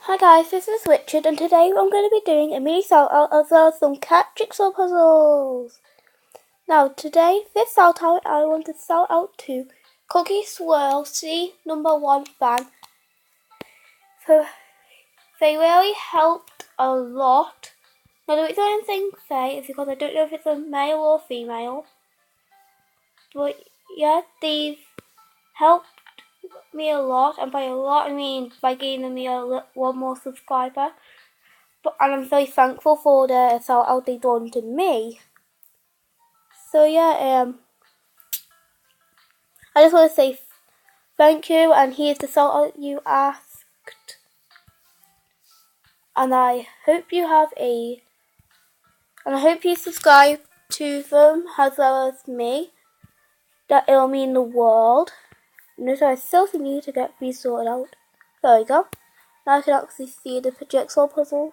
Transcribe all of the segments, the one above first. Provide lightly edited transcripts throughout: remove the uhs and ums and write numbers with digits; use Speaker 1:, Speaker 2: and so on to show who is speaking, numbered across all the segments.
Speaker 1: Hi guys, this is Richard and today I'm going to be doing a mini shout out as well as some cat jigsaw puzzles. Now this shout out I want to shout out to Cookie Swirl C #1 fan. So they really helped a lot. Now the reason I'm saying they is because I don't know if it's a male or female. But yeah, they've helped me a lot, and by a lot I mean by gaining me one more subscriber. And I'm very thankful for the shout out they done to me. So yeah, I just want to say thank you, and here's the shout out you asked. And I hope you subscribe to them as well as me. That it'll mean the world. So I still need to get these sorted out. There we go. Now I can actually see the jigsaw puzzle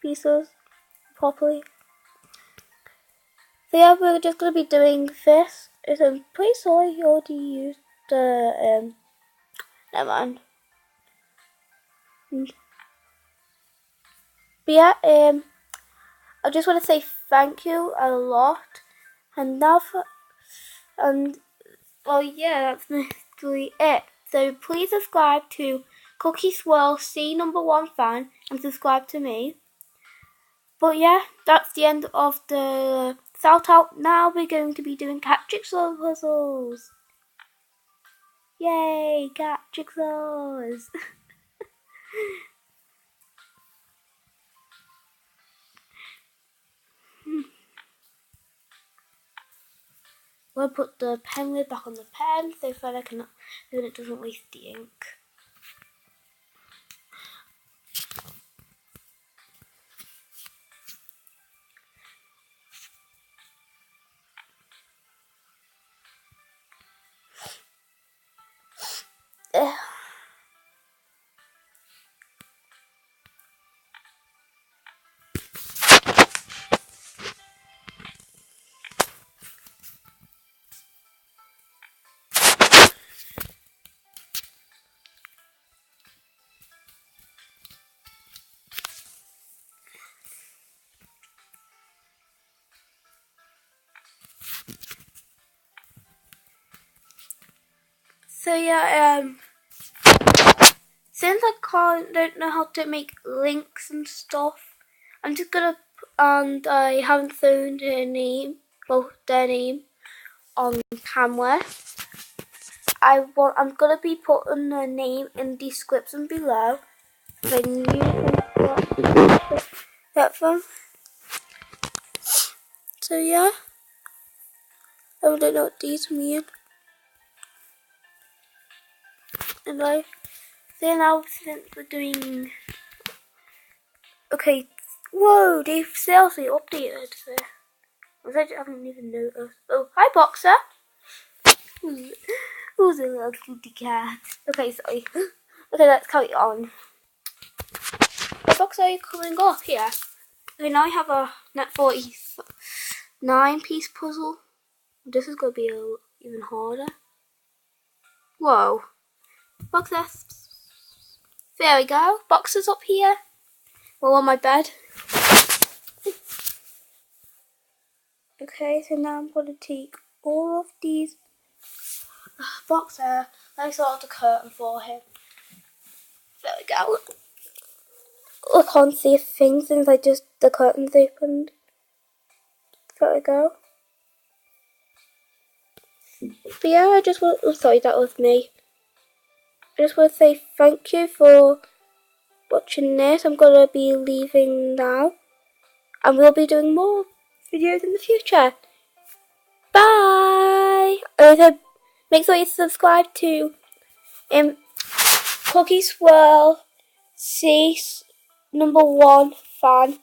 Speaker 1: pieces properly. So yeah, we're just going to be doing this. I'm pretty sorry you already used the, never mind. But yeah, I just want to say thank you a lot. And now well yeah, that's basically it. So please subscribe to Cookie Swirl C #1 fan and subscribe to me. But yeah, that's the end of the shout out. Now we're going to be doing cat jigsaw puzzles. Yay, cat jigsaws! We'll put the pen lid back on the pen so that it doesn't waste the ink. So yeah, since I don't know how to make links and stuff, I'm just gonna, and I haven't shown their name on camera. I'm gonna be putting their name in the description below. Then you can get them. So yeah, I don't know what these mean. And now since we're doing, okay, whoa, they've seriously updated this. I haven't even noticed. Oh, hi Boxer. Who's a little cutie cat? Okay, sorry. Okay, let's carry on. The Boxer, are you coming off here? Okay, now I have a net 49 piece puzzle. This is gonna be even harder. Whoa. Boxer. There we go. Boxer's up here. Well, on my bed. Okay, so now I'm gonna take all of these. Boxer, let me sort out the curtain for him. There we go. I can't see a thing since the curtain's opened. There we go. But yeah, sorry, that was me. I just want to say thank you for watching this. I'm gonna be leaving now, and we'll be doing more videos in the future. Bye! And make sure you subscribe to Cookie Swirl C #1 fan.